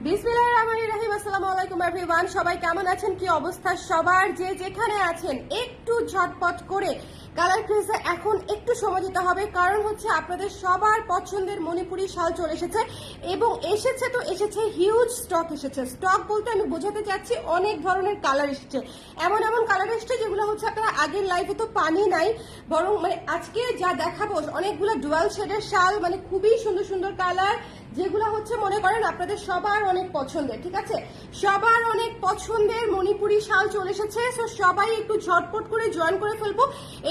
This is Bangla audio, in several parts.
বিসমিল্লাহির রহমানির রহিম। আসসালামু আলাইকুম এভরিওয়ান, সবাই কেমন আছেন? কি অবস্থা সবার? যে যেখানে আছেন একটু ঝটপট করে কালার ক্রেজে এখন একটু সময় দিতে হবে, কারণ হচ্ছে আপনাদের সবার পছন্দের মণিপুরি শাল চলে এসেছে এবং এসেছে তো এসেছে হিউজ স্টক এসেছে। স্টক বলতে আমি বোঝাতে চাচ্ছি অনেক ধরনের কালার এসেছে, এমন এমন কালার এসেছে যেগুলো হচ্ছে আপনারা আগের লাইফে তো পানি নাই, বরং মানে আজকে যা দেখাবো অনেকগুলো ডুয়াল শেডের শাল, মানে খুবই সুন্দর সুন্দর কালার, যেগুলো হচ্ছে মনে করেন আপনাদের সবার অনেক পছন্দের। ঠিক আছে, সবার অনেক পছন্দের মণিপুরি শাল চলে এসেছে। সো সবাই একটু ঝটপট করে জয়েন করে ফেলবো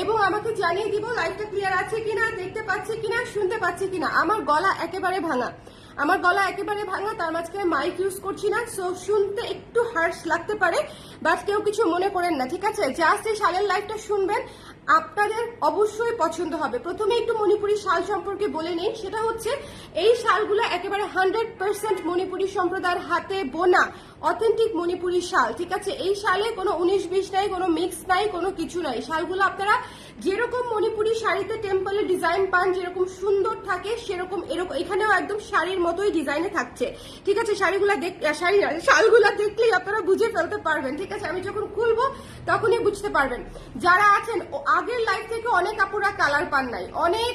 এবং আমাকে জানিয়ে দিব লাইভটা ক্লিয়ার আছে কিনা, দেখতে পাচ্ছি কিনা, শুনতে পাচ্ছি কিনা। আমার গলা একেবারে ভাঙা, তার মাঝখানে মাইক ইউজ করছি না, সো শুনতে একটু হার্শ লাগতে পারে, বাট কেউ কিছু মনে করেন না। ঠিক আছে, জাস্ট এই শালের লাইভটা শুনবেন, আপনাদের অবশ্যই পছন্দ হবে। প্রথমে একটু মণিপুরি শাল সম্পর্কে বলে নিই, সেটা হচ্ছে এই শালগুলো একেবারে 100% মণিপুরি সম্প্রদায়ের হাতে বোনা অথেন্টিক মণিপুরি শাল। ঠিক আছে, এই শালে কোনো 19-20 নাই, কোনো মিক্স নাই, কোনো কিছু নাই। শালগুলো আপনারা যেরকম মণিপুরি শাড়িতে টেম্পলের ডিজাইন পান, যেরকম সুন্দর থাকে সেরকম এরকম এখানেও একদম শাড়ির মতোই ডিজাইনে থাকছে। ঠিক আছে, শালগুলো দেখলেই আপনারা বুঝে ফেলতে পারবেন। ঠিক আছে, আমি যখন খুলবো তখনই বুঝতে পারবেন। যারা আছেন আগের লাইফ থেকে অনেক আপুরা কালার পান নাই, অনেক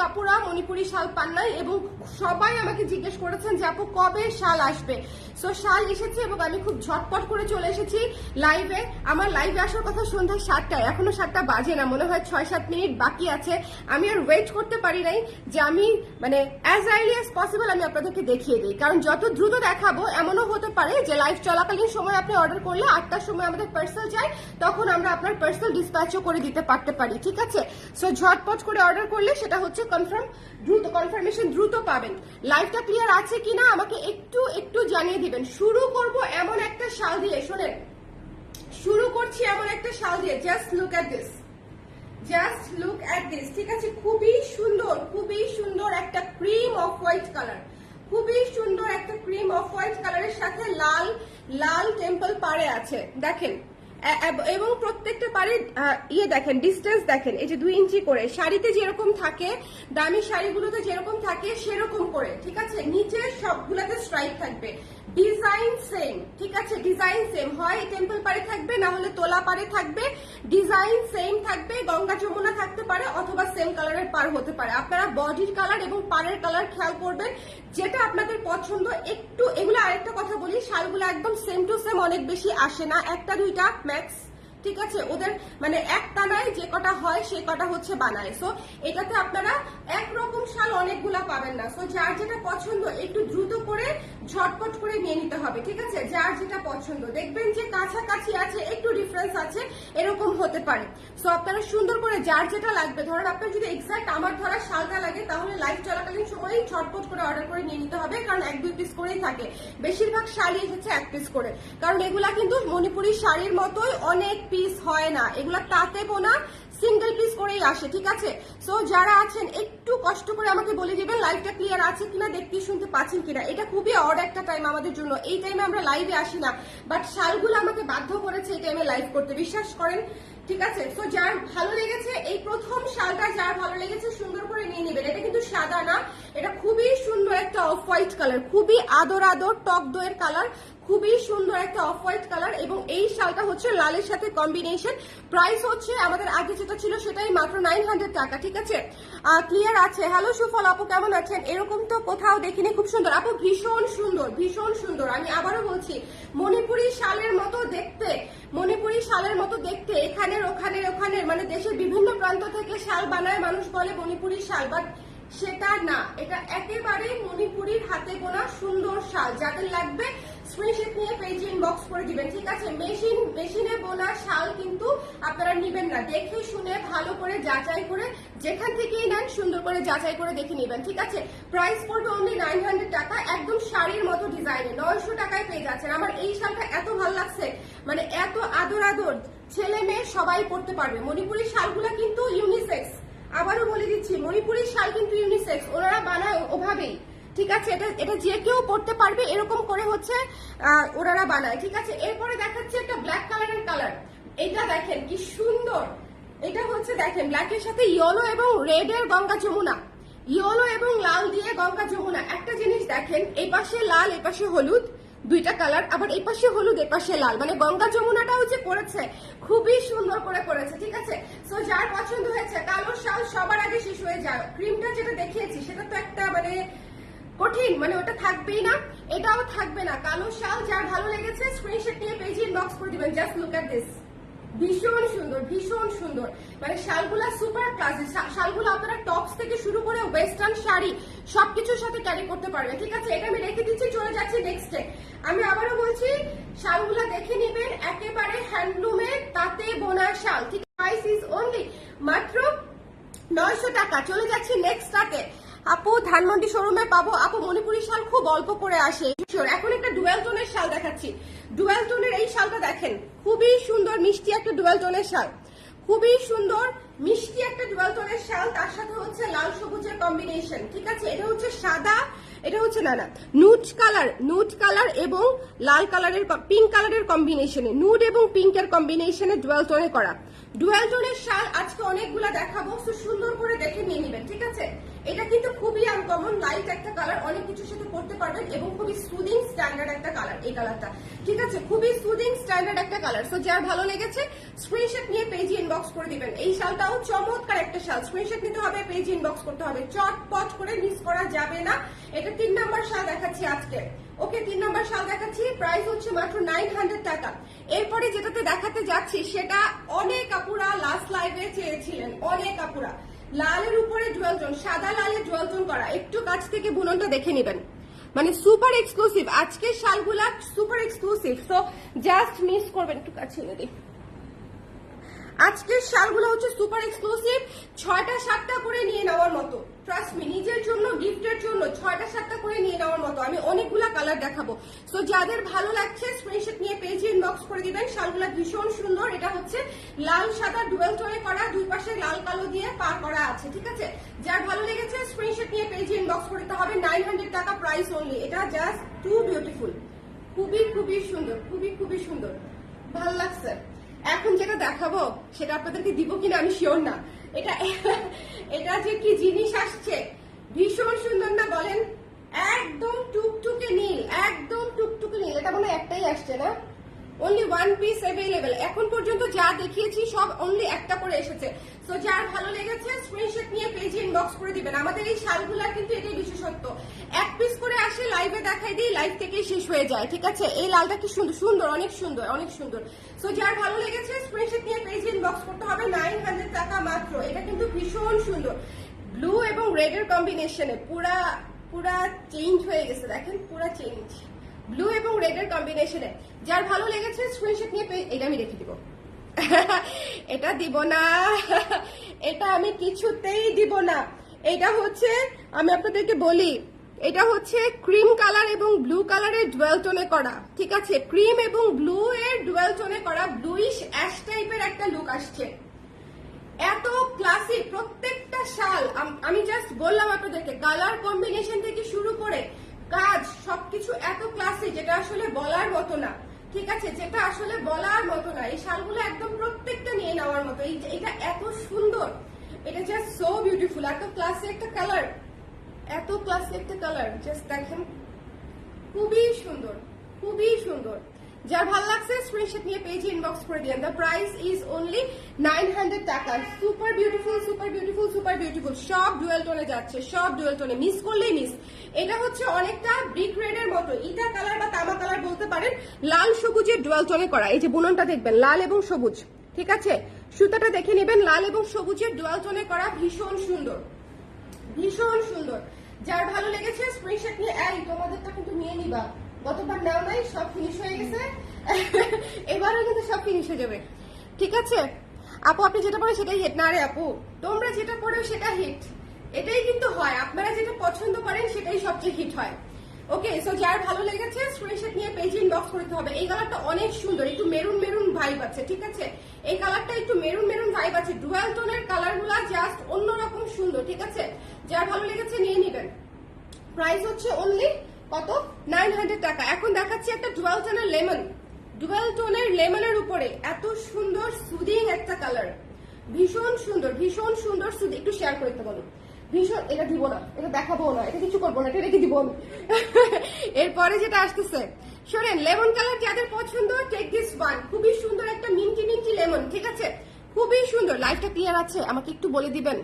আপুরা মণিপুরি শাল পান নাই এবং সবাই আমাকে জিজ্ঞেস করেছেন যে আপু কবে শাল আসবে। সো শাল এসেছে এবং আমি খুব ঝটপট করে চলে এসেছি লাইভে। আমার লাইভে আসার কথা সন্ধ্যা 7টায়, এখনো 7টা বাজে না, মনে হয় 6-7 মিনিট বাকি আছে। আমি আর ওয়েট করতে পারি নাই যে আমি মানে অ্যাজ আর্লি অ্যাজ পসিবল আমি আপনাদেরকে দেখিয়ে দিই, কারণ যত দ্রুত দেখাবো এমনও হতে পারে যে লাইভ চলাকালীন সময় আপনি অর্ডার করলে 8টার সময় আমাদের পার্সেল যায়, তখন আমরা আপনার পার্সেল ডিসপ্যাচও করে দিতে পারতে পারি। ঠিক আছে, সো ঝটপট করে অর্ডার করলে সেটা হচ্ছে কনফার্মেশন দ্রুত পাবেন। লাইভটা ক্লিয়ার আছে কিনা আমাকে একটু জানিয়ে দিবেন। শুরু করব এমন একটা শাল দিয়ে, শোনেন, শুরু করছি এমন একটা শাল দিয়ে। জাস্ট লুক এট দিস, ঠিক আছে, খুবই সুন্দর একটা ক্রিম অফ হোয়াইট কালার, খুবই সুন্দর একটা ক্রিম অফ হোয়াইট কালারের সাথে লাল টেম্পল পাড়ে আছে, দেখেন। এবং প্রত্যেকটা পারে দেখেন, ডিস্টেন্স দেখেন, এই যে 2 ইঞ্চি করে শাড়িতে যেরকম থাকে, দামি শাড়িগুলোতে যেরকম থাকে সেরকম করে। ঠিক আছে, নিচে সবগুলোতে স্ট্রাইপ থাকবে, ডিজাইন সেম। ঠিক আছে, ডিজাইন সেম, হয় টেম্পল পারে থাকবে, না হলে তোলা পারে থাকবে, ডিজাইন সেম থাকবে, গঙ্গা যমুনা থাকতে পারে অথবা সেম কালারের পার হতে পারে। আপনারা বডির কালার এবং পাড়ের কালার খেয়াল করবেন, যেটা আপনাদের পছন্দ। একটু এগুলো আরেকটা কথা বলি, শালগুলো একদম সেম টু সেম অনেক বেশি আসে না, 1টা 2টা ম্যাক্স। ঠিক আছে, ওদের মানে একটা নাই, যে কটা হয় সে কটা হচ্ছে বানায়। সো এটাতে আপনারা একরকম শাল অনেকগুলা পাবেন না। সো যার যেটা পছন্দ একটু দ্রুত করে ঝটপট করে নিয়ে নিতে হবে। ঠিক আছে, যার যেটা পছন্দ দেখবেন যে কাছাকাছি আছে, একটু ডিফারেন্স আছে, এরকম হতে পারে। সো আপনারা সুন্দর করে যার যেটা লাগবে, ধরেন আপনার যদি এক্সাক্ট আমার ধরা শালটা লাগে, তাহলে লাইভ চলাকালীন সময় ঝটপট করে অর্ডার করে নিয়ে নিতে হবে, কারণ 1-2 পিস করেই থাকে। বেশিরভাগ শাড়ি এসেছে 1 পিস করে, কারণ এগুলা কিন্তু মণিপুরি শাড়ির মতোই অনেক পিস হয় না, এগুলা তাঁতে বোনা সিঙ্গেল পিস করেই আসে। ঠিক আছে, সো যারা আছেন একটু কষ্ট করে আমাকে বলে দিবেন লাইভটা ক্লিয়ার আছে কিনা, দেখতে শুনতে পাচ্ছেন কিনা। এটা খুবই অড একটা টাইম আমাদের জন্য, এই টাইমে আমরা লাইভে আসি না, বাট শালগুলো আমাকে বাধ্য করেছে এই টাইমে লাইভ করতে, বিশ্বাস করেন। ঠিক আছে, তো যার ভালো লেগেছে, এই প্রথম শালটা যার ভালো লেগেছে সুন্দর করে নিয়ে নেবেন। এটা কিন্তু সাদা না, এটা খুবই সুন্দর একটা অফ হোয়াইট কালার, খুবই আদর টক দইয়ের কালার, খুবই সুন্দর একটা অফ হোয়াইট কালার। এবং এই শালটা হচ্ছে লালের সাথে কম্বিনেশন। প্রাইস হচ্ছে আমাদের আগে যেটা ছিল সেটাই মাত্র 900 টাকা। ঠিক আছে, ক্লিয়ার আছে? হ্যালো সুফল আপু, কেমন আছেন? এরকম তো কোথাও দেখিনি, খুব সুন্দর আপু, ভীষণ সুন্দর। আমি আবারও বলছি, মণিপুরি শালের মতো দেখতে, এখানের ওখানের মানে দেশের বিভিন্ন প্রান্ত থেকে শাল বানায়, মানুষ বলে মণিপুরি শাল, বাট সেটা না, এটা একেবারে মণিপুরির হাতে বোনা সুন্দর শাল। যাদের লাগবে স্ক্রিনশট নিয়ে পেজে ইনবক্স করে দিবেন। ঠিক আছে, মেশিনে বোনা শাল কিন্তু আপনারা নিবেন না, দেখে শুনে ভালো করে যাচাই করে, যেখান থেকেই নেন সুন্দর করে যাচাই করে দেখে নিবেন। ঠিক আছে, প্রাইস পড়বে অনলি 900 টাকা, একদম শাড়ির মতো ডিজাইনে 900 টাকায় পেয়ে যাচ্ছেন। আমার এই শালটা এত ভালো লাগছে, মানে এত আদর, ছেলে মেয়ে সবাই পড়তে পারবে। মণিপুরি শালগুলা কিন্তু ইউনিসেক্স, আবারও বলে দিচ্ছি, মণিপুরি শাল কিন্তু ইউনিসেক্স, ওনারা বানায় ওভাবেই। ঠিক আছে, এটা যে কেউ পড়তে পারবে, এরকম করে হচ্ছে ওনারা বানায়। ঠিক আছে, এরপরে দেখাচ্ছে একটা ব্ল্যাক কালারের কালার, এটা দেখেন কি সুন্দর। এটা হচ্ছে দেখেন ব্ল্যাকের সাথে ইয়েলো এবং রেড এর গঙ্গা যমুনা, ইয়েলো এবং লাল দিয়ে গঙ্গা যমুনা। একটা জিনিস দেখেন, এই পাশে লাল এই পাশে হলুদ, দুইটা কালার, আবার এই পাশে হলুদ এই পাশে লাল, মানে গঙ্গা যমুনাটাও যে করেছে খুবই সুন্দর করে করেছে, ঠিক আছে। সো যার পছন্দ হয়েছে, কালো শাল সবার আগে শেষ হয়ে যায়। ক্রিমটা যেটা দেখিয়েছি সেটা তো একটা মানে কঠিন, মানে ওটা থাকবেই না, এটাও থাকবে না। কালো শাল যার ভালো লেগেছে স্ক্রিনশট নিয়ে পেজে ইনবক্স করে দিবেন। জাস্ট লুক এট দিস, ভীষণ সুন্দর, ভীষণ সুন্দর, মানে শালগুলা সুপার ক্লাসি। শালগুলো আপনারা টপস থেকে শুরু করে ওয়েস্টার্ন শাড়ি সবকিছুর সাথে ক্যারি করতে পারবেন, ঠিক আছে। এটা আমি রেখে দিচ্ছি, চলে যাচ্ছি নেক্সটে। আমি আবারও বলছি, শালগুলা দেখে নিবেন, একেবারে হ্যান্ডলুমের তাঁতে বোনা শাল, ঠিক। প্রাইস ইজ অনলি মাত্র 900 টাকা। চলে যাচ্ছি নেক্সটটাতে। আপু ধানমন্ডি শোরুমে পাবো? আপু মণিপুরি শাল খুব অল্প করে আসে। এখন একটা ডুয়েল টোনের শাল দেখাচ্ছি। ডুয়েল টোনের এই শালটা দেখেন, খুবই সুন্দর মিষ্টি একটা ডুয়েল টোনের শাল, খুবই সুন্দর মিষ্টি একটা ডুয়েল টোনের শাল। তার সাথে হচ্ছে লাল সবুজের কম্বিনেশন, ঠিক আছে। এটা হচ্ছে সাদা, এটা হচ্ছে না নুড কালার এবং লাল কালারের পিঙ্ক কালারের কম্বিনেশনে, নুড এবং পিঙ্কের কম্বিনেশনে ডুয়েল টোনে করা। ডুয়েল টোনের শাল আজকে অনেকগুলা দেখাবো, তো সুন্দর করে দেখে নিয়ে নেবেন, ঠিক আছে। এটা কিন্তু খুবই আনকমন, লাইট একটা কালার, অনেক কিছুর সাথে পড়তে পারবেন এবং খুবই সুদিং স্ট্যান্ডার্ড একটা কালার এই কালারটা, ঠিক আছে। খুবই সুদিং স্ট্যান্ডার্ড একটা কালার। সো যার ভালো লেগেছে স্ক্রিনশট নিয়ে পেজে ইনবক্স করে দিবেন। এই শালটাও চমৎকার একটা শাল, স্ক্রিনশট নিতে হবে, পেজে ইনবক্স করতে হবে, চটপট করে মিস করা যাবে না। এটা 3 নাম্বার শাল দেখাচ্ছি আজকে, ওকে। 3 নাম্বার শাল দেখাচ্ছি, প্রাইস হচ্ছে মাত্র 900 টাকা। এরপরে যেটাতে দেখাতে যাচ্ছি সেটা অনেক আপুরা লাস্ট লাইভে চেয়েছিলেন, অনেক আপুরা। লালের উপরে ডুয়াল টোন, সাদা লালের ডুয়াল টোন করা, একটু কাছ থেকে বুননটা দেখে নেবেন, মানে সুপার এক্সক্লুসিভ। আজকের শালগুলা super exclusive, so just miss করবেন। একটু কাছে এনে দিই। আজকের শালগুলো হচ্ছে সুপার এক্সক্লুসিভ, 6টা 7টা করে নিয়ে নেওয়ার মতো। ট্রাস্ট মি, নিজের জন্য গিফটের জন্য 6টা 7টা করে নিয়ে নেওয়ার মতো। আমি অনেকগুলা কালার দেখাবো, সো যাদের ভালো লাগছে স্ক্রিনশট নিয়ে পেজে ইনবক্স করে দিবেন। শালগুলা ভীষণ সুন্দর। এটা হচ্ছে লাল সাদা ডুয়েল টোনে করা, দুই পাশে লাল কালো দিয়ে পা করা আছে, ঠিক আছে। যার ভালো লেগেছে স্ক্রিনশট নিয়ে পেজে ইনবক্স করতে হবে। 900 টাকা প্রাইস অনলি। এটা জাস্ট টু বিউটিফুল, খুবই খুবই সুন্দর, খুবই খুবই সুন্দর, ভালো লাগছে। এখন যেটা দেখাবো সেটা আপনাদেরকে দিব কিনা আমি শিওর না। এটা যে কি জিনিস আসছে, ভীষণ সুন্দর না বলেন? একদম টুকটুকে নীল, একদম টুকটুকে নীল। এটা মনে হয় একটাই আসছে না, অনলি 1 পিস অ্যাভেলেবেল। এখন পর্যন্ত যা দেখিয়েছি সব অনলি একটা করে এসেছে। সো যার ভালো লেগেছে স্ক্রিনশট নিয়ে পেজে ইনবক্স করে দিবেন। আমাদের এই শালগুলার কিন্তু এটাই বিশেষত্ব, 1 পিস করে আসে, লাইভে দেখাই দিই, লাইভ থেকেই শেষ হয়ে যায়, ঠিক আছে। এই লালটা কি সুন্দর, সুন্দর, অনেক সুন্দর, অনেক সুন্দর। সো যার ভালো লেগেছে স্ক্রিনশট নিয়ে পেজে ইনবক্স করতে হবে। 900 টাকা মাত্র। এটা কিন্তু ভীষণ সুন্দর, ব্লু এবং রেড এর কম্বিনেশনে পুরা পুরা চেঞ্জ হয়ে গেছে, দেখেন পুরা চেঞ্জ, ব্লু এবং রেড এর কম্বিনেশনে। যার ভালো লেগেছে স্ক্রিনশট নিয়ে এটা আমি রেখে দিব। এটা দিব না, এটা আমি কিছুতেই দিব না। এটা হচ্ছে, আমি আপনাদেরকে বলি, এটা হচ্ছে ক্রিম কালার এবং ব্লু কালারের ডুয়েল টোনে করা, ঠিক আছে। ক্রিম এবং ব্লু এর ডুয়েল টোনে করা, ব্লুইশ অ্যাশ টাইপের একটা লুক আসছে। এত ক্লাসিক প্রত্যেকটা শাল। আমি জাস্ট বললাম আপনাদেরকে, কালার কম্বিনেশন থেকে শুরু করে কাজ সবকিছু এত ক্লাসিক, যেটা আসলে বলার মতো না, ঠিক আছে, যেটা আসলে বলার মতো না। এই শালগুলো একদম প্রত্যেকটা নিয়ে নেওয়ার মতো। এটা এত সুন্দর, এটা জাস্ট সো বিউটিফুল। এত ক্লাসি একটা কালার, এত ক্লাসি একটা কালার, জাস্ট দেখেন, খুবই সুন্দর, খুবই সুন্দর। যার ভালো লাগছে স্ক্রিনশট নিয়ে পেজে ইনবক্স করে দিন। দ্য প্রাইস ইজ অনলি 900 টাকা। Super beautiful, super beautiful, super beautiful. সব ডুয়েল টোনে যাচ্ছে, সব ডুয়েল টোনে, মিস করলেই মিস। এটা হচ্ছে অনেকটা ব্রিক রেড এর মতো, ইটা কালার বা তামা কালার বলতে পারেন, লাল সবুজের ডুয়েল টোনে করা। এই যে বুননটা দেখবেন, লাল এবং সবুজ, ঠিক আছে। সুতাটা দেখে নেবেন, লাল এবং সবুজের ডুয়েল টোনে করা, ভীষণ সুন্দর, ভীষণ সুন্দর। যার ভালো লেগেছে স্ক্রিনশট নিয়ে, এই তোমাদেরটা কিন্তু নিয়ে নিবা, গতবার নাও নাই, সব ফিনিশ হয়ে গেছে, এবারও কিন্তু সব ফিনিশ হয়ে যাবে, ঠিক আছে। আপু আপনি যেটা পড়ে সেটাই হিট না রে আপু, তোমরা যেটা পড়ো সেটা হিট, এটাই কিন্তু হয়। আপনারা যেটা পছন্দ করেন সেটাই সবচেয়ে হিট হয়, ওকে। সো যার ভালো লেগেছে স্ক্রিনশট নিয়ে পেজে ইনবক্স করতে হবে। এই কালারটা অনেক সুন্দর, একটু মেরুন মেরুন ভাইব আছে, ঠিক আছে। এই কালারটা একটু মেরুন মেরুন ভাইব আছে। ডুয়াল টোনের কালারগুলা জাস্ট অন্যরকম সুন্দর, ঠিক আছে। যার ভালো লেগেছে নিয়ে নেবেন। প্রাইস হচ্ছে অনলি কত, 900 টাকা। এখন দেখাচ্ছি একটা ডুয়াল টোনের লেমন, ডুয়াল টোনের লেমনের উপরে এত সুন্দর সুদিং একটা কালার, ভীষণ সুন্দর, ভীষণ সুন্দর সুদিং। একটু শেয়ার করতে বলো, ভীষণ, এটা দিব না, এটা দেখাবো না, এটা কিছু করবো না, এটা রেখে দিব আমি। এরপরে যেটা আসতেছে শোনেন, লেমন কালার যাদের পছন্দ টেক দিস ওয়ান। খুবই সুন্দর একটা মিন্টি মিন্টি লেমন, ঠিক আছে, খুবই সুন্দর। লাইফটা ক্লিয়ার আছে? আমাকে একটু বলে দিবেন।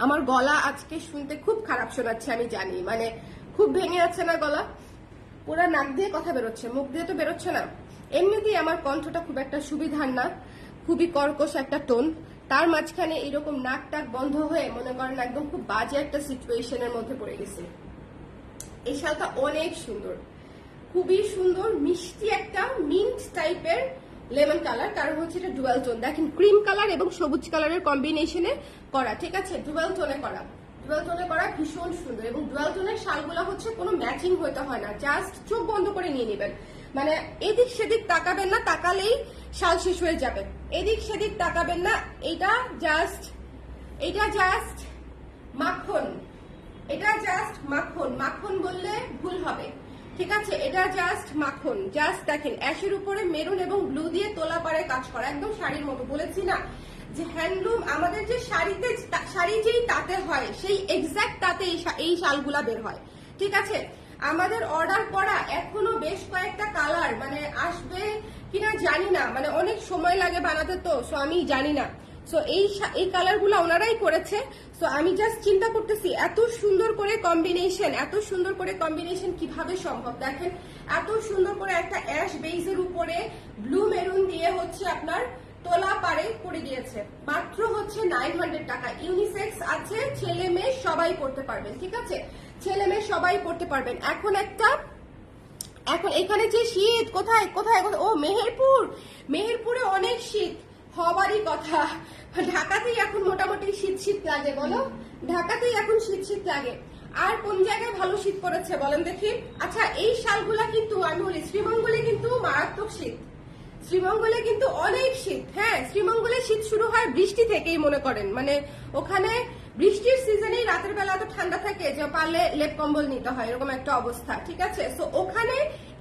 আমার গলা আজকে শুনতে খুব খারাপ শোনাচ্ছে, আমি জানি, মানে খুব ভেঙে যাচ্ছে না গলা, পুরো নাক দিয়ে কথা বেরোচ্ছে, মুখ দিয়ে তো বেরোচ্ছে না। এমনিতেই আমার কণ্ঠটা খুব একটা সুবিধার না, খুবই কর্কশ একটা টোন, তার মাঝখানে এরকম নাক টাক বন্ধ হয়ে মনে করেন একদম খুব বাজে একটা সিচুয়েশনের মধ্যে পড়ে গেছে। এই শালটা অনেক সুন্দর, খুবই সুন্দর, মিষ্টি একটা মিন্ট টাইপের লেমন কালার। কারণ হচ্ছে এটা ডুয়াল টোন, দেখেন ক্রিম কালার এবং সবুজ কালারের কম্বিনেশনে করা, ঠিক আছে, ডুয়াল টোনে করা, ডুয়াল টোনে করা, ভীষণ সুন্দর। এবং ডুয়াল টোনের শালগুলো হচ্ছে কোনো ম্যাচিং হইতে হয় না, জাস্ট চোখ বন্ধ করে নিয়ে নেবেন, মানে এদিক সেদিক তাকাবেন না, তাকালেই শাল শেষ হয়ে যাবে, এদিক সেদিক তাকাবেন না। এটা জাস্ট মাখন, এটা জাস্ট মাখন, মাখন বললে ভুল হবে, ঠিক আছে, এটা জাস্ট মাখন। জাস্ট দেখেন অ্যাশের উপরে মেরুন এবং ব্লু দিয়ে তোলা পাড়ে কাজ করা, একদম শাড়ির মতো। বলেছি না যে হ্যান্ডলুম, আমাদের যে শাড়ি যেই তাতে হয় সেই এক্সাক্ট তাতে এই শালগুলা বের হয়, ঠিক আছে। আমাদের অর্ডার করা এখনো বেশ কয়েকটা কালার মানে আসবে কিনা জানি না, মানে অনেক সময় লাগে বানাতে, তো সো আমি জানি না। সো এই কালারগুলো ওনারাই করেছে। সো আমি জাস্ট চিন্তা করতেছি এত সুন্দর করে কম্বিনেশন, এত সুন্দর করে কম্বিনেশন কিভাবে সম্ভব। দেখেন এত সুন্দর করে একটা অ্যাশ বেজের উপরে ব্লু মেরুন দিয়ে হচ্ছে আপনার তোলা পাড়ে করে দিয়েছে, মাত্র হচ্ছে 900 টাকা। ইউনিসেক্স আছে, ছেলে মেয়ে সবাই পড়তে পারবেন, ঠিক আছে, ছেলে মেয়ে সবাই পড়তে পারবেন। এখন এখানে যে শীত, কোথায় কোথায় ও মেহেরপুরে অনেক শীত হবারই কথা। ঢাকাতেই এখন মোটামুটি শীত শীত লাগে, বলো, ঢাকাতেই এখন শীত শীত লাগে। আর কোন জায়গায় ভালো শীত পড়েছে বলেন দেখি। আচ্ছা এই শালগুলা কিন্তু আমি বলি শ্রীমঙ্গলে কিন্তু মারাত্মক শীত, শ্রীমঙ্গলে কিন্তু অনেক শীত। হ্যাঁ, শ্রীমঙ্গলে শীত শুরু হয় বৃষ্টি থেকেই, মনে করেন মানে ওখানে বৃষ্টির সিজনেই রাতের বেলা তো ঠান্ডা থাকে যে পারলে লেপ কম্বল নিতে হয়, এরকম একটা অবস্থা, ঠিক আছে। সো ওখানে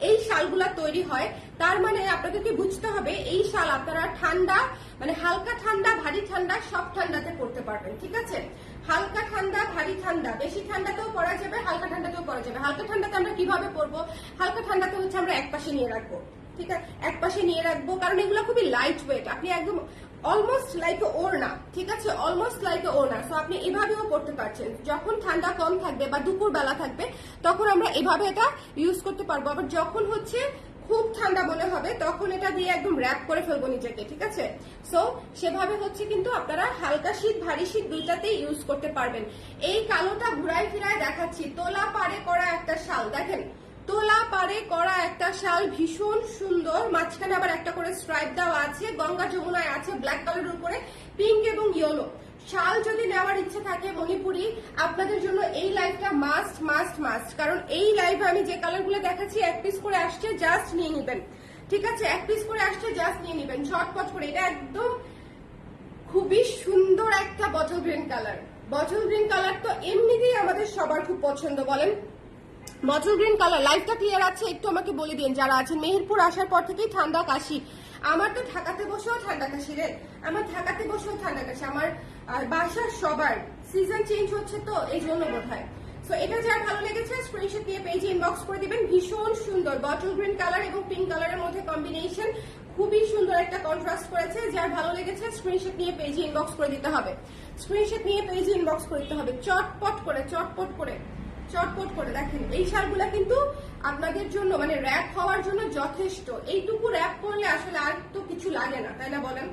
এই শালগুলা তৈরি হয়, তার মানে আপনাদেরকে বুঝতে হবে এই শাল আপনারা ঠান্ডা মানে হালকা ঠান্ডা, ভারী ঠান্ডা সব ঠান্ডাতে পড়তে পারবেন, ঠিক আছে। হালকা ঠান্ডা, ভারী ঠান্ডা, বেশি ঠান্ডাতেও পরা যাবে, হালকা ঠান্ডাতেও পরা যাবে। হালকা ঠান্ডাতে আমরা কিভাবে পরবো? হালকা ঠান্ডাতে হচ্ছে আমরা একপাশে নিয়ে রাখবো, ঠিক আছে, একপাশে নিয়ে রাখবো, কারণ এগুলো খুবই লাইট ওয়েট, আপনি একদম অলমোস্ট লাইক ওড়না, ঠিক আছে, অলমোস্ট লাইক ওড়না। সো আপনি এভাবেও করতে পারছেন, যখন ঠান্ডা কম থাকবে বা দুপুর বেলা থাকবে তখন আমরা এভাবে এটা ইউজ করতে পারবো। আবার যখন হচ্ছে খুব ঠান্ডা মনে হবে তখন এটা দিয়ে একদম র্যাপ করে ফেলবো নিজেকে, ঠিক আছে। সো সেভাবে হচ্ছে কিন্তু আপনারা হালকা শীত ভারী শীত দুইটাতেই ইউজ করতে পারবেন। এই কালোটা ঘুরাই ফিরায় দেখাচ্ছি, তোলা পাড়ে করা একটা শাল, দেখেন তোলা পাড়ে করা একটা শাল, ভীষণ সুন্দর। মাঝখানে আবার একটা করে স্ট্রাইপ দেওয়া আছে, গঙ্গা যমুনায় আছে ব্ল্যাক কালারের উপরে পিঙ্ক এবং ইয়েলো। শাল যদি নেওয়ার ইচ্ছে থাকে মণিপুরি, আপনাদের জন্য এই লাইভটা মাস্ট মাস্ট মাস্ট, কারণ এই লাইভে আমি যে কালারগুলো দেখাচ্ছি এক পিস করে আসছে, জাস্ট নিয়ে নিবেন, ঠিক আছে, এক পিস করে আসছে, জাস্ট নিয়ে নিবেন ঝটপট করে। এটা একদম খুবই সুন্দর একটা bottle green colour. Bottle green colour তো এমনিতেই আমাদের সবার খুব পছন্দ, বলেন বটল গ্রিন কালার। লাইফটা ক্লিয়ার আছে? একটু আমাকে বলে দিন যারা আছেন। মেহেরপুর আসার পর থেকেই ঠান্ডা কাশি, আমার তো ঢাকাতে বসেও ঠান্ডা কাশি রে, আমার ঢাকাতে বসেও ঠান্ডা কাশি, আমার বাসার সবার সিজন চেঞ্জ হচ্ছে তো এই জন্য বোধ হয়। সো এটা যার ভালো লেগেছে স্ক্রিনশট নিয়ে পেজে ইনবক্স করে দিবেন। ভীষণ সুন্দর বটল গ্রিন কালার এবং পিঙ্ক কালারের মধ্যে কম্বিনেশন, খুবই সুন্দর একটা কন্ট্রাস্ট করেছে। যার ভালো লেগেছে স্ক্রিনশট নিয়ে পেজে ইনবক্স করে দিতে হবে, স্ক্রিনশট নিয়ে পেজে ইনবক্স করে দিতে হবে, চটপট করে চটপট করে চটপট করে। দেখেন এই শালগুলা কিন্তু আপনাদের জন্য মানে র্যাপ হওয়ার জন্য যথেষ্ট। এইটুকু র্যাপ করলে আসলে আর তো কিছু লাগে না, তাই না বলেন,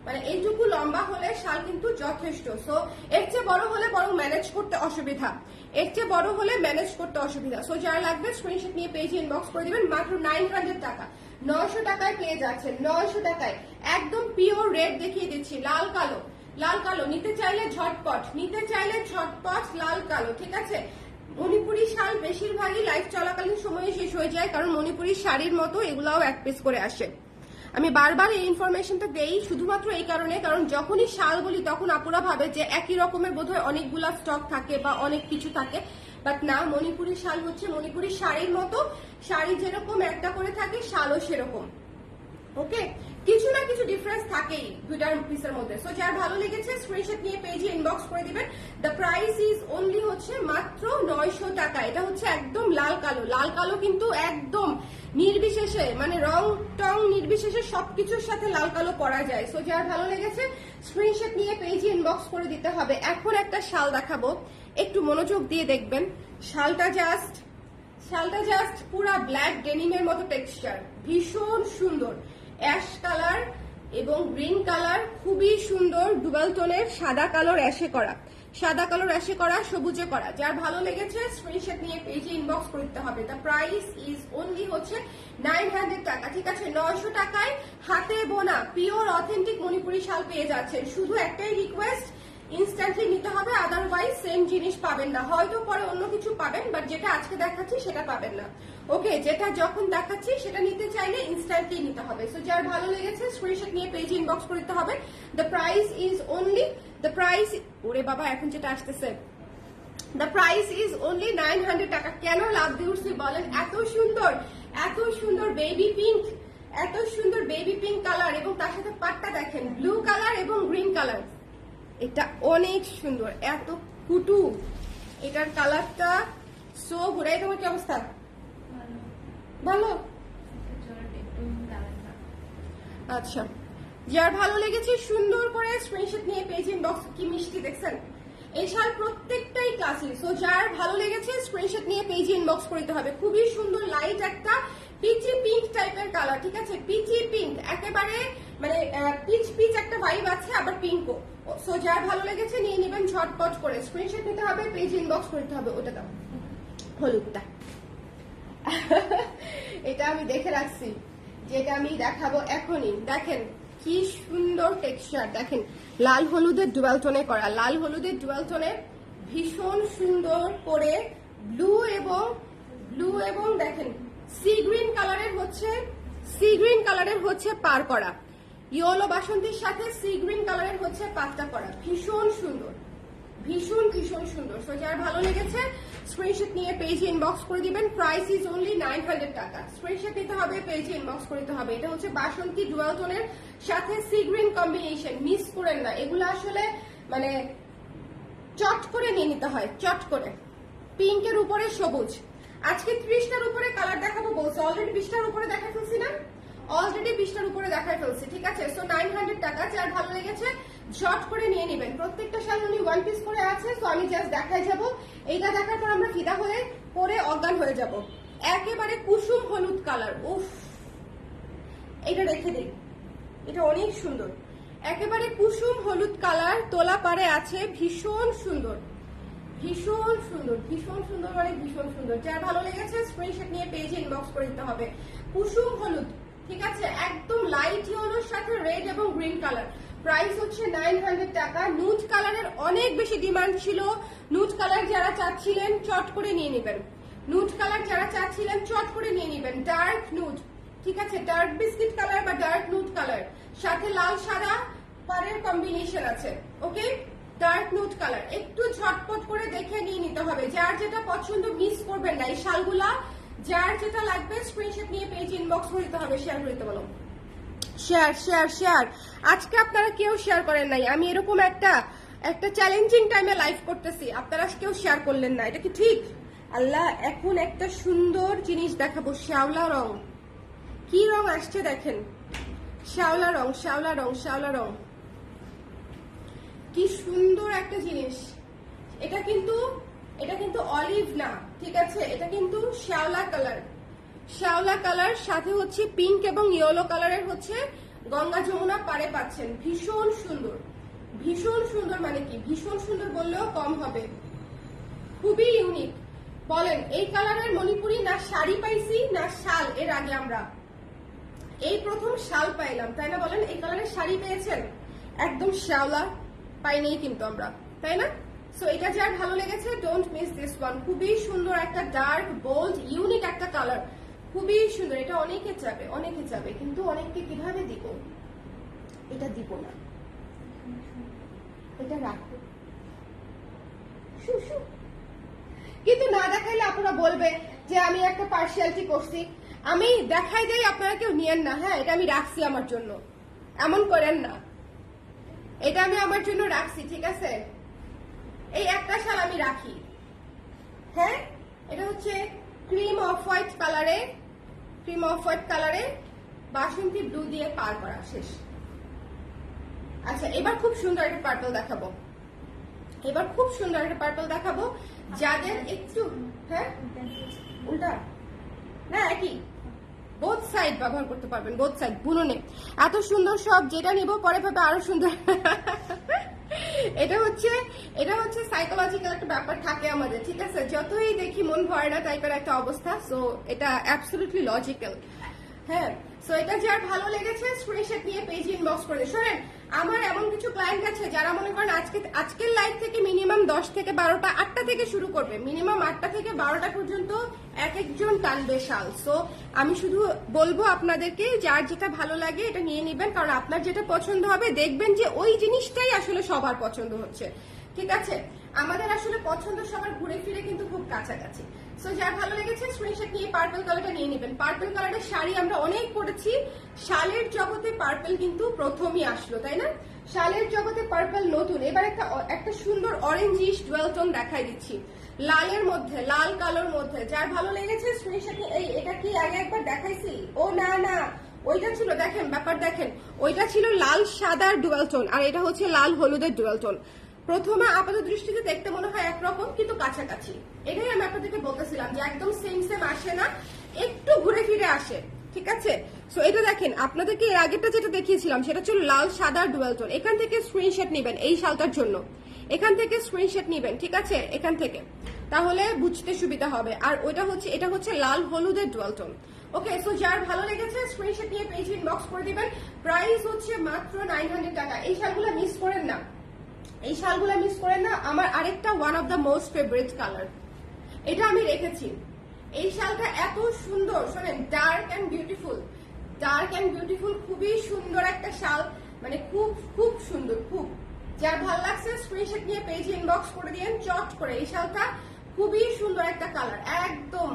মানে এইটুকু লম্বা হলে শাল কিন্তু যথেষ্ট। সো এর চেয়ে বড় হলে বরং ম্যানেজ করতে অসুবিধা, এর চেয়ে বড় হলে ম্যানেজ করতে অসুবিধা। সো যারা লাগবে স্ক্রিনশট নিয়ে পেজে ইনবক্স করে দিবেন। মাত্র 900 টাকা, 900 টাকায় পেয়ে যাচ্ছেন, 900 টাকায় একদম পিওর রেড দেখিয়ে দিচ্ছি, লাল কালো, লাল কালো। নিতে চাইলে ঝটপট, নিতে চাইলে ঝটপট লাল কালো, ঠিক আছে। মণিপুরি শাল বেশিরভাগই লাইফ চলাকালীন সময়ে শেষ হয়ে যায়, কারণ মণিপুরি শাড়ির মতো এগুলাও এক পিস করে আসে। আমি বারবার এই ইনফরমেশনটা দেই শুধুমাত্র এই কারণে, কারণ যখনই শাল বলি তখন আপুরা ভাবে যে একই রকমের বোধহয় অনেকগুলা স্টক থাকে বা অনেক কিছু থাকে, বাট না, মণিপুরি শাল হচ্ছে মণিপুরি শাড়ির মতো, শাড়ি যেরকম একটা করে থাকে শালও সেরকম। ওকে, কিছু না কিছু ডিফারেন্স থাকেই দুইটার পিসের মধ্যে। সো যার ভালো লেগেছে স্ক্রিনশট নিয়ে পেজে ইনবক্স করে দিবেন। দ্য প্রাইস ইজ অনলি হচ্ছে মাত্র 900 টাকা। এটা হচ্ছে একদম লাল কালো, লাল কালো কিন্তু একদম নির্বিশেষে, মানে রং টং নির্বিশেষে সবকিছুর সাথে লাল কালো পরা যায়। সো যার ভালো লেগেছে স্ক্রিনশট নিয়ে পেজে ইনবক্স করে দিতে হবে। এখন একটা শাল দেখাবো, একটু মনোযোগ দিয়ে দেখবেন। শালটা জাস্ট পুরা ব্ল্যাক ডেনিমের মতো টেক্সচার, ভীষণ সুন্দর। অ্যাশ কালার এবং গ্রিন কালার, খুবই সুন্দর। ডুয়াল টোনের সাদা কালার অ্যাশে করা, সবুজে করা। যার ভালো লেগেছে স্ক্রিনশট নিয়ে পেজে ইনবক্স করতে হবে। দ্য প্রাইস ইজ অনলি হচ্ছে 900 টাকা। ঠিক আছে, 900 টাকায় হাতে বোনা পিওর অথেন্টিক মণিপুরি শাল পেয়ে যাচ্ছেন। শুধু একটাই রিকোয়েস্ট, ইনস্ট্যান্টলি নিতে হবে, আদারওয়াইজ সেম জিনিস পাবেন না। হয়তো পরে অন্য কিছু পাবেন, বাট যেটা আজকে দেখাচ্ছি সেটা পাবেন না। ওকে, যেটা যখন দেখাচ্ছি সেটা নিতে চাইলে ইনস্ট্যান্টলি নিতে হবে। সো যার ভালো লেগেছে স্ক্রিনশট নিয়ে পেজে ইনবক্স করতে হবে। দ্য প্রাইস ইজ অনলি, ওরে বাবা এখন যেটা আসতেছে, দ্য প্রাইস ইজ অনলি 900 টাকা। কেন লাভ দিয়ে উঠছি বলেন? এত সুন্দর বেবি পিঙ্ক, এত সুন্দর বেবি পিঙ্ক কালার, এবং তার সাথে পাটটা দেখেন ব্লু কালার এবং গ্রিন কালার। এটা অনেক সুন্দর, এত কুটু এটার কালারটা। সো ঘুরাই, তোমার কি অবস্থা? ভালো। আচ্ছা, যার ভালো লেগেছে সুন্দর করে স্ক্রিনশট নিয়ে পেজ ইনবক্স। কি মিষ্টি দেখছেন, এই শাল প্রত্যেকটাই ক্লাসি। সো যার ভালো লেগেছে স্ক্রিনশট নিয়ে পেজ ইনবক্স করতে হবে। খুবই সুন্দর লাইট একটা পিচি পিঙ্ক টাইপের কালার। ঠিক আছে, পিচি পিঙ্ক, একেবারে মানে পিচ একটা ভাইব আছে, আবার পিঙ্কও। সো যার ভালো লেগেছে নিয়ে নেবেন ঝটপট করে, স্ক্রিনশট নিতে হবে, পেজ ইনবক্স করতে হবে। ওটা দাও, হলুদটা। এটা আমি দেখে রাখছি, যেটা আমি দেখাবো এখনই। দেখেন কি সুন্দর টেক্সচার, দেখেন লাল হলুদের ডুয়াল টোনে করা, লাল হলুদের ডুয়াল টোনে ভীষণ সুন্দর করে ব্লু এবং দেখেন সি গ্রিন কালারের হচ্ছে পার করা, ইয়েলো বাসন্তীর সাথে সি গ্রিন কালারের হচ্ছে পাতটা করা। ভীষণ সুন্দর, ভীষণ সুন্দর। সো যার ভালো লেগেছে স্ক্রিনশট নিয়ে পেজে ইনবক্স করে দিবেন। প্রাইস ইজ অনলি 900 টাকা। স্ক্রিনশট নিতে হবে, পেজে ইনবক্স করতে হবে। এটা হচ্ছে বাসন্তী ডুয়াল টোনের সাথে সি গ্রিন কম্বিনেশন, মিস করেন না। এগুলো আসলে মানে চট করে নিয়ে নিতে হয়, চট করে। পিঙ্কের উপরে সবুজ। আজকে 30টার উপরে কালার দেখাবো বলছে, অলরেডি 20টার উপরে দেখা ফেলছি না, অলরেডি 20টার উপরে দেখাই ফেলছি। ঠিক আছে, সো 900 টাকা। যার ভালো লেগেছে শর্ট করে নিয়ে নেবেন। প্রত্যেকটা শাল উনি ওয়ান পিস করে আছে। সো আমি জাস্ট দেখাই যাব, এইটা দেখার পর আমরা ফিদা হয়ে পরে অজ্ঞান হয়ে যাব। একেবারে কুসুম হলুদ কালার, উফ, এটা রেখে দিই, এটা অনেক সুন্দর। একেবারে কুসুম হলুদ কালার, তোলা পারে আছে, ভীষণ সুন্দর মানে ভীষণ সুন্দর। যার ভালো লেগেছে স্ক্রিনশট নিয়ে পেজে ইনবক্স করে দিতে হবে। কুসুম হলুদ, ঠিক আছে, একদম লাইট ইয়েলোর সাথে রেড এবং গ্রিন কালার। প্রাইস হচ্ছে 900 টাকা। নুড কালারের অনেক বেশি ডিমান্ড ছিল। নুড কালার যারা চাচ্ছিলেন চট করে নিয়ে নেবেন, ডার্ক নুড, ঠিক আছে, ডার্ক বিস্কিট কালার বা ডার্ক নুড কালার, সাথে লাল সাদা পাড়ের কম্বিনেশন আছে। ওকে, ডার্ক নুড কালার, একটু ঝটপট করে দেখে নিয়ে নিতে হবে। যার যেটা পছন্দ মিস করবেন না। এই শালগুলা যার যেটা লাগবে স্ক্রিনশট নিয়ে পেজ ইনবক্স করতে হবে। শেয়ার করতে বলো, শেয়ার। আজকে আপনারা কেউ শেয়ার করেন নাই। আমি এরকম একটা চ্যালেঞ্জিং টাইমে লাইভ করতেছি, আপনারা কেউ শেয়ার করলেন না, এটা কি ঠিক? আল্লাহ, এখন একটা সুন্দর জিনিস দেখাবো, শ্যাওলা রং। কি রং আসছে দেখেন, শ্যাওলা রং, কি সুন্দর একটা জিনিস। এটা কিন্তু অলিভ না, ঠিক আছে, এটা কিন্তু শ্যাওলা কালার, সাথে হচ্ছে পিঙ্ক এবং ইয়েলো কালারের হচ্ছে গঙ্গা যমুনা পাড়ে পাচ্ছেন। ভীষণ সুন্দর, মানে কি ভীষণ সুন্দর বললেও কম হবে, খুবই ইউনিক। বলেন এই কালারের মণিপুরি না শাড়ি পাইছি না শাল, এর আগে আমরা এই প্রথম শাল পাইলাম, তাই না? বলেন এই কালারের শাড়ি পেয়েছেন? একদম শ্যাওলা পাইনি কিন্তু আমরা, তাই না? সো এটা যার ভালো লেগেছে ডোন্ট মিস দিস ওয়ান। খুবই সুন্দর একটা ডার্ক বোল্ড ইউনিক একটা কালার, খুবই সুন্দর। এটা অনেকে চাবে, কিন্তু অনেককে কিভাবে দিব? এটা দিব না, এটা রাখো, কিন্তু না দেখাইলে আপনারা বলবে যে আমি একটা পার্সিয়ালিটি করছি। আমি দেখাই দেই, আপনারা কেউ নিয়েন না। হ্যাঁ, এটা আমি রাখছি আমার জন্য। এমন করেন না, এটা আমি আমার জন্য রাখছি, ঠিক আছে? এই একটা শাল আমি রাখি। হ্যাঁ, এটা হচ্ছে ক্রিম অফ হোয়াইট কালারে, ক্রিম অফ হোয়াইট কালারে বাসন্তী ব্লু দিয়ে পার করা, শেষ। আচ্ছা, এবার খুব সুন্দর একটা পার্পল দেখাবো, এবার খুব সুন্দর একটা পার্পল দেখাবো যাদের একটু, হ্যাঁ উল্টা না একই, বোথ সাইড ব্যবহার করতে পারবেন, বোথ সাইড বুননে। এত সুন্দর সব, যেটা নিব পরে পাবে আরো সুন্দর। এটা হচ্ছে সাইকোলজিক্যাল একটা ব্যাপার থাকে আমাদের, ঠিক আছে? যতই দেখি মন ভরে না টাইপের একটা অবস্থা, সো এটা অ্যাবসলিউটলি লজিক্যাল। হ্যাঁ, সো এটা যার ভালো লেগেছে স্ক্রিনশট নিয়ে পেজ ইনবক্স করে দিন। শোনেন, আমার এমন কিছু ক্লায়েন্ট আছে যারা মনে করেন আজকের লাইভ থেকে মিনিমাম 10 থেকে 12টা, 8টা থেকে শুরু করবে, মিনিমাম 8টা থেকে 12টা পর্যন্ত এক একজন টানবে শাল। সো আমি শুধু বলবো আপনাদেরকে যার যেটা ভালো লাগে এটা নিয়ে নেবেন, কারণ আপনার যেটা পছন্দ হবে দেখবেন যে ওই জিনিসটাই আসলে সবার পছন্দ হচ্ছে, ঠিক আছে? আমাদের আসলে পছন্দ সবার ঘুরে ফিরে কিন্তু খুব কাছাকাছি। সো যার ভালো লেগেছে স্ক্রিনশট নিয়ে পার্পল কালারটা নিয়ে নেবেন। পার্পল কালারের শাড়ি আমরা অনেক পরেছি, শালের জগতে পার্পল কিন্তু প্রথমই আসলো, তাই না? শালের জগতে পার্পল নতুন। এবার একটা সুন্দর অরেঞ্জিশ ডুয়াল টোন দেখাই দিচ্ছি, লালের মধ্যে, লাল কালোর মধ্যে। যার ভালো লেগেছে স্ক্রিনশট নিয়ে, এই এটা কি আগে একবার দেখাইছি? ও না না, ওইটা ছিল, দেখেন ব্যাপার দেখেন, ওইটা ছিল লাল সাদার ডুয়াল টোন, আর এটা হচ্ছে লাল হলুদের ডুয়াল টোন। প্রথমে আপাত দৃষ্টিতে দেখতে মনে হয় একরকম, কিন্তু কাছাকাছি। এটাই আমি আপনাদেরকে বলতেছিলাম যে একদম সেম সেম আসে না, একটু ঘুরে ফিরে আসে, ঠিক আছে? সো এটা দেখেন, আপনাদেরকে এর আগেরটা যেটা দেখিয়েছিলাম সেটা ছিল লাল সাদা ডুয়াল টোন। এখান থেকে স্ক্রিনশট নেবেন এই শালটার জন্য, এখান থেকে স্ক্রিনশট নেবেন, ঠিক আছে? এখান থেকে, তাহলে বুঝতে সুবিধা হবে। আর এটা হচ্ছে লাল হলুদের ডুয়াল টোন। ওকে, সো যার ভালো লেগেছে স্ক্রিনশট নিয়ে পেজ ইনবক্স করে দিবেন। প্রাইস হচ্ছে মাত্র 900 টাকা। এই শালগুলো মিস করেন না, এই শালগুলো মিস করেন না। আমার আরেকটা one of the most favourite colour, এটা আমি রেখেছি। এই শালটা এত সুন্দর, শোনেন, dark and beautiful, dark and beautiful, খুবই সুন্দর একটা শাল, মানে খুব খুব সুন্দর, খুব। যার ভালো লাগছে স্ক্রিনশট নিয়ে পেজে ইনবক্স করে দিয়েন চট করে। এই শালটা খুবই সুন্দর একটা কালার, একদম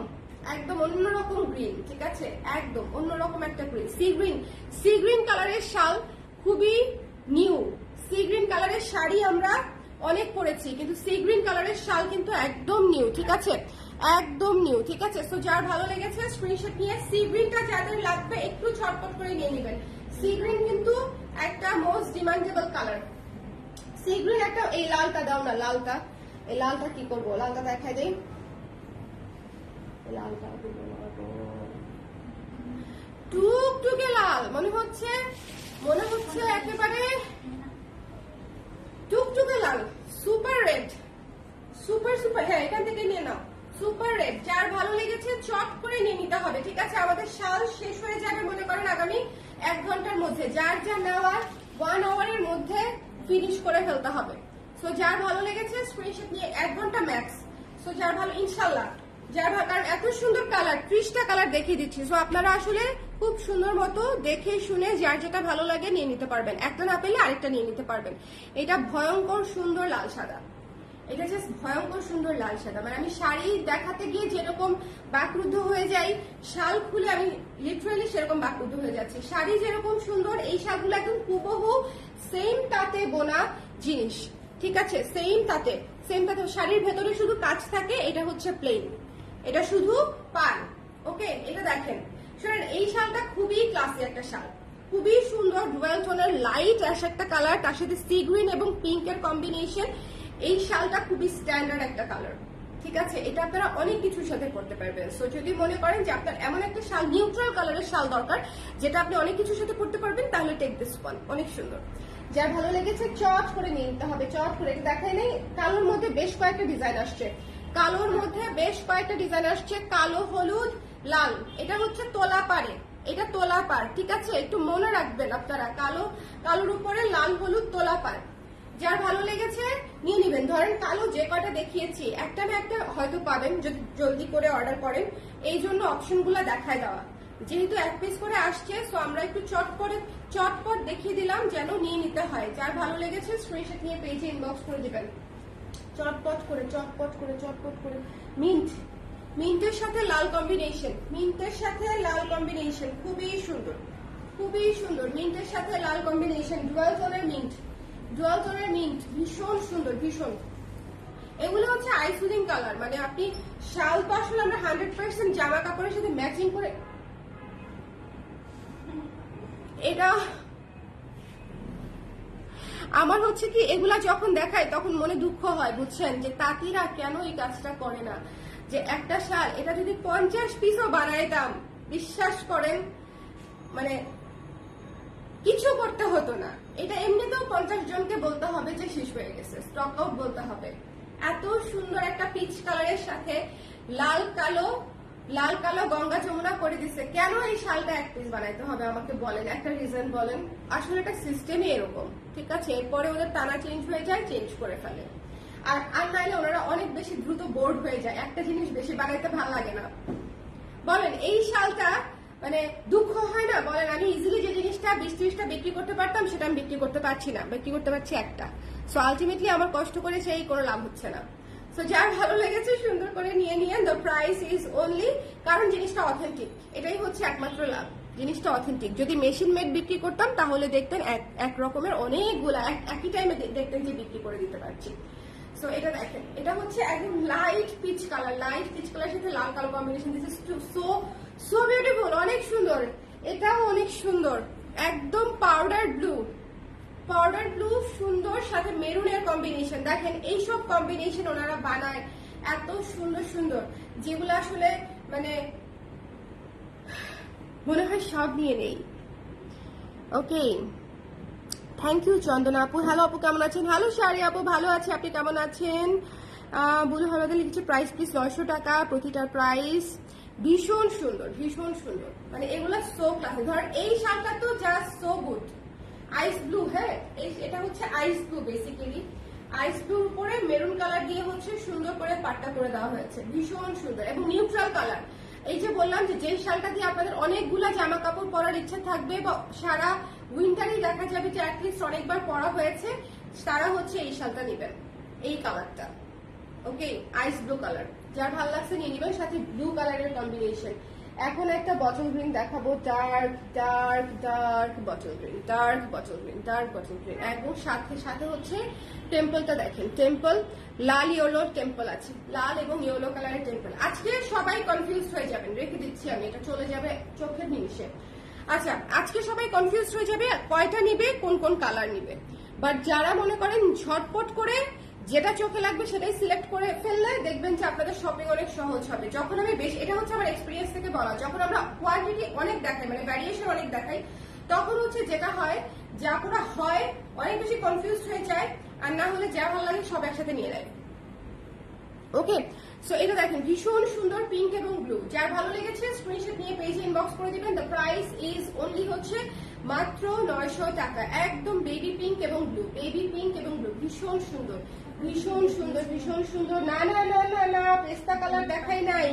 একদম অন্যরকম গ্রিন, ঠিক আছে? একদম অন্যরকম একটা গ্রিন, সি গ্রিন কালারের শাল, খুবই নিউ। সি গ্রিন কালারের শাড়ি আমরা অনেক পরেছি, কিন্তু সি গ্রিন কালারের শাল কিন্তু একদম নিউ, ঠিক আছে? একদম নিউ, ঠিক আছে? সো যার ভালো লেগেছে স্ক্রিনশট নিয়ে, সি গ্রিনটা যাদের লাগবে একটু ছটপট করে নিয়ে নেবেন। সি গ্রিন কিন্তু একটা most demandable colour. Sea green একটা, এই লালটা দাও না, লালটা, এই লালটা কি করবো, লালটা দেখাই দেই, লালটা টুকটুকে লাল, মনে হচ্ছে একেবারে টুকটুকে লাল, সুপার রেড, সুপার সুপার। হ্যাঁ, এখান থেকে নিয়ে নাও, সুপার রেড। যার ভালো লেগেছে চট করে নিয়ে নিতে হবে, ঠিক আছে? আমাদের শাল শেষ হয়ে যাবে মনে করেন আগামী 1 ঘন্টার মধ্যে। যার যা নেওয়ার 1 আওয়ারের মধ্যে ফিনিশ করে ফেলতে হবে। সো যার ভালো লেগেছে স্ক্রিনশট নিয়ে, 1 ঘন্টা ম্যাক্স। সো যার ভালো, ইনশাল্লাহ যার ভালো, কারণ এত সুন্দর কালার, 30টা কালার দেখিয়ে দিচ্ছি। সো আপনারা আসলে খুব সুন্দর মতো দেখে শুনে যার যেটা ভালো লাগে নিয়ে নিতে পারবেন, একটা না পেলে আরেকটা নিয়ে নিতে পারবেন। এটা ভয়ঙ্কর সুন্দর লাল সাদা, এটা জাস্ট ভয়ঙ্কর সুন্দর লাল সাদা। মানে আমি শাড়ি দেখাতে গিয়ে যেরকম বাকরুদ্ধ হয়ে যাই, শাল খুলে আমি লিটারালি সেরকম বাকরুদ্ধ হয়ে যাচ্ছি। শাড়ি যেরকম সুন্দর, এই শালগুলো একদম হুবহু সেম তাতে বোনা জিনিস, ঠিক আছে? সেম তাতে শাড়ির ভেতরে শুধু কাজ থাকে, এটা হচ্ছে প্লেন, এটা শুধু পার। ওকে, এটা দেখেন, শোনেন, এই শালটা খুবই ক্লাসি একটা শাল, খুবই সুন্দর ডুয়াল টোনের লাইট অ্যাশ একটা কালার, তার সাথে সি গ্রিন এবং পিঙ্কের কম্বিনেশন। এই শালটা খুবই স্ট্যান্ডার্ড একটা কালার, ঠিক আছে? এটা আপনারা অনেক কিছুর সাথে করতে পারবেন। সো যদি মনে করেন যে আপনার এমন একটা শাল, নিউট্রাল কালারের শাল দরকার যেটা আপনি অনেক কিছুর সাথে করতে পারবেন, তাহলে টেক দিস ওয়ান, অনেক সুন্দর। যার ভালো লেগেছে চট করে নিয়ে নিতে হবে, চট করে। এটা দেখাই নেই, কালোর মধ্যে বেশ কয়েকটা ডিজাইন আসছে, কালোর মধ্যে বেশ কয়েকটা ডিজাইন আসছে, কালো, হলুদ, লাল। এটা হচ্ছে তোলা পাড়ে, এটা তোলা পাড়, ঠিক আছে? একটু মনে রাখবেন আপনারা, কালোর উপরে লাল হলুদ তোলা পাড়। যার ভালো লেগেছে নিয়ে নিবেন। ধরেন কালো যে কয়টা দেখিয়েছি, একটা না একটা হয়তো পাবেন যদি জলদি করে অর্ডার করেন, এই জন্য অপশনগুলো দেখায় দেওয়া। যেহেতু 1 পিস করে আসছে, সো আমরা একটু চটপট দেখিয়ে দিলাম যেন নিয়ে নিতে হয়। যার ভালো লেগেছে স্ক্রিনশট নিয়ে পেজে ইনবক্স করে দিবেন, চটপট করে। মিন্টের সাথে লাল কম্বিনেশন, খুবই সুন্দর, খুবই সুন্দর, মিন্টের সাথে লাল কম্বিনেশন, ডুয়াল টোনের মিন্ট, ডুয়াল টোনের মিন্ট, ভীষণ সুন্দর, ভীষণ। এগুলো হচ্ছে আইসুলিং কালার, মানে আপনি শাল তো আসলে আমরা 100% জামা কাপড়ের সাথে ম্যাচিং করে, এটা আমার হচ্ছে কি এগুলা যখন দেখায় তখন মনে দুঃখ হয়, বুঝছেন, যে তাঁতিরা কেন এই কাজটা করে না। যে একটা শাল এটা যদি 50 পিসও বানাইতাম, বিশ্বাস করেন মানে কিছু করতে হতো না। এটা এমনিতেও 50 জনকে বলতে হবে যে শেষ হয়ে গেছে, স্টক আউট বলতে হবে। এত সুন্দর একটা পিচ কালারের সাথে লাল কালো, লাল কালো গঙ্গা যমুনা করে দিছে। কেন এই শালটা এক পিস বানাইতে হবে আমাকে বলেন, একটা রিজন বলেন। আসলে এটা সিস্টেমই এরকম, ঠিক আছে। এরপরে ওদের টানা চেঞ্জ হয়ে যায়, চেঞ্জ করে ফেলে। আর নাইলে ওনারা অনেক বেশি দ্রুত বোর্ড হয়ে যায়, একটা জিনিস বেশি বানাইতে ভালো লাগে না। বলেন এই শালটা মানে দুঃখ হয় না বলেন? আমি ইজিলি যে জিনিসটা 20-30টা বিক্রি করতে পারতাম সেটা আমি বিক্রি করতে পারছি না, বিক্রি করতে পারছি একটা। সো আলটিমেটলি আমার কষ্ট করে সেই কোনো লাভ হচ্ছে না। সো যার ভালো লেগেছে সুন্দর করে নিয়ে নিয়েন। দ্য প্রাইস ইজ অনলি, কারণ জিনিসটা অথেন্টিক, এটাই হচ্ছে একমাত্র লাভ, জিনিসটা অথেন্টিক। যদি মেশিন মেড বিক্রি করতাম তাহলে দেখতেন এক রকমের অনেকগুলা একই টাইমে দেখতেন যে বিক্রি করে দিতে পারছি। সো এটা দেখেন, এটা হচ্ছে একদম light peach colour, light peach colour সাথে লাল কালো combination. This is so beautiful, অনেক সুন্দর, এটাও অনেক সুন্দর, একদম পাউডার ব্লু, পাউডার ব্লু সুন্দর সাথে মেরুনের কম্বিনেশন। দেখেন এইসব কম্বিনেশন ওনারা বানায় এত সুন্দর সুন্দর, যেগুলো আসলে মানে মনে হয় সব নিয়ে নেই। ওকে, থ্যাংক ইউ চন্দনা আপু। হ্যালো আপু, কেমন আছেন? হ্যালো শাড়ি আপু, ভালো আছে, আপনি কেমন আছেন? বুলু হালদা লিখেছে প্রাইস প্লিজ 900 টাকা প্রতিটার প্রাইস। ভীষণ সুন্দর, ভীষণ সুন্দর, মানে এগুলা সো ক্লাসিক। ধর এই শালটা তো জাস্ট সো গুড, আইস ব্লু। হ্যাঁ, এটা হচ্ছে আইস ব্লু, বেসিক্যালি আইস ব্লুর উপরে মেরুন কালার দিয়ে হচ্ছে সুন্দর করে পাট্টা করে দেওয়া হয়েছে, ভীষণ সুন্দর এবং নিউট্রাল কালার। এই যে বললাম যে শালটা দিয়ে আপনাদের অনেকগুলা জামা কাপড় পরার ইচ্ছা থাকবে বা সারা উইন্টারই দেখা যাবে যে অ্যাটলিস্ট অনেকবার পরা হয়েছে, তারা হচ্ছে এই শালটা নেবেন, এই কালারটা। ওকে, আইস ব্লু কালার, যার ভালো লাগছে নিয়ে নেবেন, সাথে ব্লু কালারের কম্বিনেশন। এখন একটা বটল গ্রিন দেখাবো, dark dark dark bottle green, dark bottle green, dark bottle green, এবং সাথে সাথে হচ্ছে টেম্পলটা দেখেন, টেম্পল লাল ইয়েলো টেম্পল আছে, লাল এবং ইয়েলো কালারের টেম্পল। আজকে সবাই কনফিউজ হয়ে যাবেন, রেখে দিচ্ছি আমি, এটা চলে যাবে চোখের নিমিষে। আচ্ছা, আজকে সবাই কনফিউজ হয়ে যাবে কয়টা নিবে, কোন কোন কালার নিবে। বাট যারা মনে করেন ঝটপট করে যেটা চোখে লাগবে সেটাই সিলেক্ট করে ফেললে দেখবেন যে আপনাদের শপিং অনেক সহজ হবে। যখন আমি বেশি, এটা হচ্ছে আমার এক্সপিরিয়েন্স থেকে বলা, যখন আমরা কোয়ান্টিটি অনেক দেখাই, মানে ভ্যারিয়েশন অনেক দেখাই, তখন হচ্ছে যেটা হয় যে আপনারা হয় অনেক বেশি কনফিউজ হয়ে যায়, আর না হলে যা ভালো লাগে সব একসাথে নিয়ে নেয়। ওকে, সো এটা দেখেন ভীষণ সুন্দর পিঙ্ক এবং ব্লু, যার ভালো লেগেছে স্ক্রিনশট নিয়ে পেজে ইনবক্স করে দিবেন। দ্য প্রাইস ইজ অনলি হচ্ছে মাত্র 900 টাকা। একদম বেবি পিঙ্ক এবং ব্লু, বেবি পিঙ্ক এবং ব্লু, ভীষণ সুন্দর, ভীষণ সুন্দর, ভীষণ সুন্দর। না না না না না, পেস্তা কালার দেখাই নাই,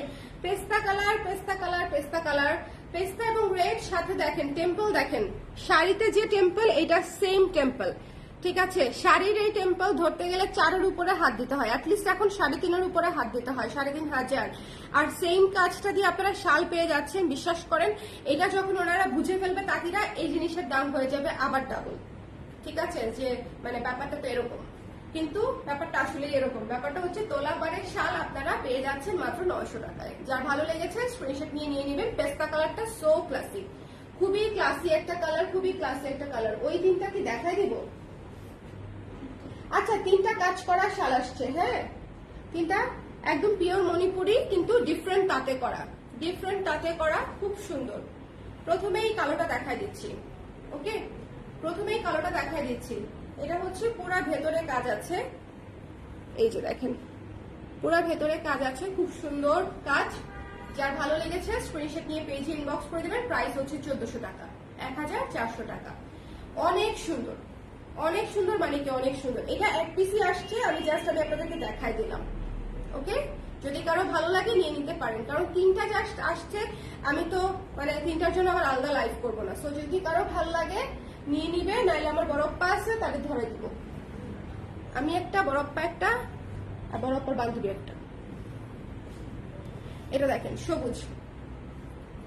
পেস্তা কালার, পেস্তা কালার, পেস্তা কালার, পেস্তা এবং রেড। সাথে দেখেন টেম্পল, দেখেন শাড়িতে যে টেম্পল এটা সেম টেম্পল, ঠিক আছে। শাড়ির এই টেম্পল ধরতে গেলে 4-এর উপরে হাত দিতে হয়, অ্যাটলিস্ট এখন 3.5-এর উপরে হাত দিতে হয়, 3,500। আর সেম কাজটা দিয়ে আপনারা শাল পেয়ে যাচ্ছেন, বিশ্বাস করেন। এটা যখন ওনারা বুঝে ফেলবে তাঁতিরা, এই জিনিসের দাম হয়ে যাবে আবার ডাবল, ঠিক আছে। যে মানে ব্যাপারটা তো এরকম, কিন্তু ব্যাপারটা আসলে এরকম, ব্যাপারটা হচ্ছে তোলাবারের শাল আপনারা পেয়ে যাচ্ছেন মাত্র 900 টাকায়। যার ভালো লেগেছে স্ক্রিনশট নিয়ে নেবেন। পেস্তা কালারটা সো ক্লাসিক, খুবই ক্লাসি একটা কালার, খুবই ক্লাসি একটা কালার। ওই দিনটা কি দেখাই দিব? আচ্ছা, 3টা কাজ করা শাল আসছে, হ্যাঁ 3টা একদম পিওর মণিপুরি, কিন্তু ডিফারেন্ট তাঁতে করা, ডিফারেন্ট তাঁতে করা, খুব সুন্দর। প্রথমেই কালোটা দেখাই দিচ্ছি, ওকে, প্রথমেই কালোটা দেখাই দিচ্ছি। এটা হচ্ছে পুরা ভেতরে কাজ আছে, এই যে দেখেন পুরা ভেতরে কাজ আছে, খুব সুন্দর কাজ। যার ভালো লেগেছে স্ক্রিনশট নিয়ে পেজে ইনবক্স করে দেবেন। প্রাইস হচ্ছে 1400 টাকা, 1400 টাকা। অনেক সুন্দর, অনেক সুন্দর, মানে কি অনেক সুন্দর। এটা এক পিসি আসছে, আমি আপনাদেরকে দেখাই দিলাম। ওকে, যদি কারো ভালো লাগে নিয়ে নিতে পারেন, কারণ 3টা জাস্ট আসছে, আমি তো মানে 3টার জন্য আবার আলাদা লাইভ করবো না। সো যদি কারো ভালো লাগে নিয়ে নিবে, নাইলে আমার বরপ্পা আছে তাদের ধরে দিব, আমি একটা, বরপ্পা একটা, আর বরপ্পার বান্ধবী একটা। এটা দেখেন সবুজ,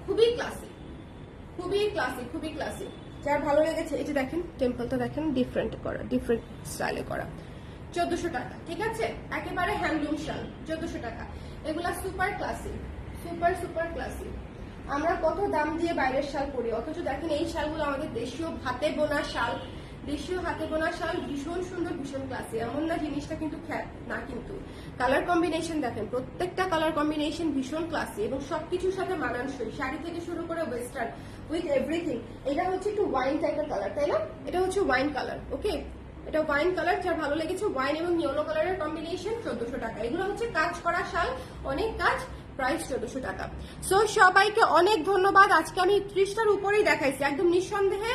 খুবই ক্লাসিক, খুবই ক্লাসিক, খুবই ক্লাসিক। যার ভালো লেগেছে, এটা দেখেন টেম্পলটা দেখেন ডিফারেন্ট করা, ডিফারেন্ট স্টাইলে করা। 1400 টাকা, ঠিক আছে, একেবারে হ্যান্ডলুম শাল, 1400 টাকা। এগুলা super classic, super super classic. আমরা কত দাম দিয়ে বাইরের শাল পরি, অথচ দেখেন এই শালগুলো আমাদের দেশীয় হাতে বোনা শাল, দেশীয় হাতে বোনা শাল, ভীষণ সুন্দর, ভীষণ ক্লাসি। এমন না জিনিসটা কিন্তু না, কিন্তু কালার কম্বিনেশন দেখেন, প্রত্যেকটা কালার কম্বিনেশন ভীষণ ক্লাসি এবং সবকিছুর সাথে মানানসই, শাড়ি থেকে শুরু করে ওয়েস্টার্ন উইথ এভরিথিং। এটা হচ্ছে একটু ওয়াইন টাইপের কালার, তাই না? এটা হচ্ছে ওয়াইন কালার, ওকে, এটা ওয়াইন কালার। যার ভালো লেগেছে, ওয়াইন এবং ইয়েলো কালারের কম্বিনেশন, 1400 টাকা। এগুলো হচ্ছে কাজ করা শাল, অনেক কাজ, প্রাইস 1400 টাকা। সো সবাইকে অনেক ধন্যবাদ। আজকে আমি 30টার উপরেই দেখাইছি, একদম নিঃসন্দেহে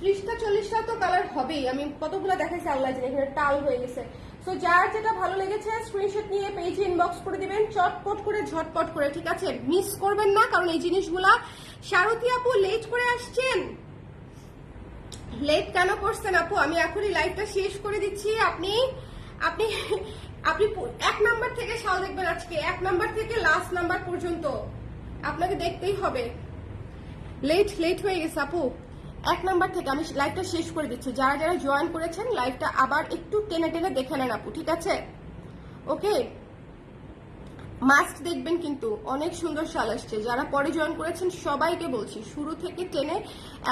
30টা 40টা তো কালার হবেই। আমি কতগুলো দেখাইছি আল্লাহ জানে, এখানে টাল হয়ে গেছে। সো যার যেটা ভালো লেগেছে স্ক্রিনশট নিয়ে পেজে ইনবক্স করে দিবেন, চটপট করে, ঝটপট করে, ঠিক আছে? মিস করবেন না, কারণ এই জিনিসগুলা। সারথী আপু লেট করে আসছেন, লেট কেন করছেন আপু? আমি এখনই লাইভটা শেষ করে দিচ্ছি। আপনি আপনি আপনি 1 নাম্বার থেকে শাল দেখবেন আজকে, 1 নাম্বার থেকে লাস্ট নাম্বার পর্যন্ত আপনাকে দেখতেই হবে। লেট হয়ে গেছে আপু, 1 নাম্বার থেকে আমি লাইভটা শেষ করে দিচ্ছি। যারা যারা জয়েন করেছেন লাইভটা আবার একটু টেনে টেনে দেখে নেন আপু, ঠিক আছে? ওকে, মাস্ক দেখবেন কিন্তু, অনেক সুন্দর শাল আসছে। যারা পরে জয়েন করেছেন সবাইকে বলছি শুরু থেকে টেনে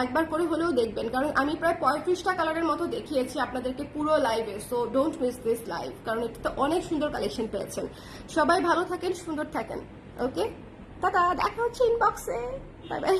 একবার করে হলেও দেখবেন, কারণ আমি প্রায় 35টা কালারের মতো দেখিয়েছি আপনাদেরকে পুরো লাইভে। So don't miss this live, কারণ এটাতে অনেক সুন্দর কালেকশন পেয়েছেন। সবাই ভালো থাকেন, সুন্দর থাকেন, ওকে, টাটা, দেখা হচ্ছে ইনবক্সে, বাই বাই।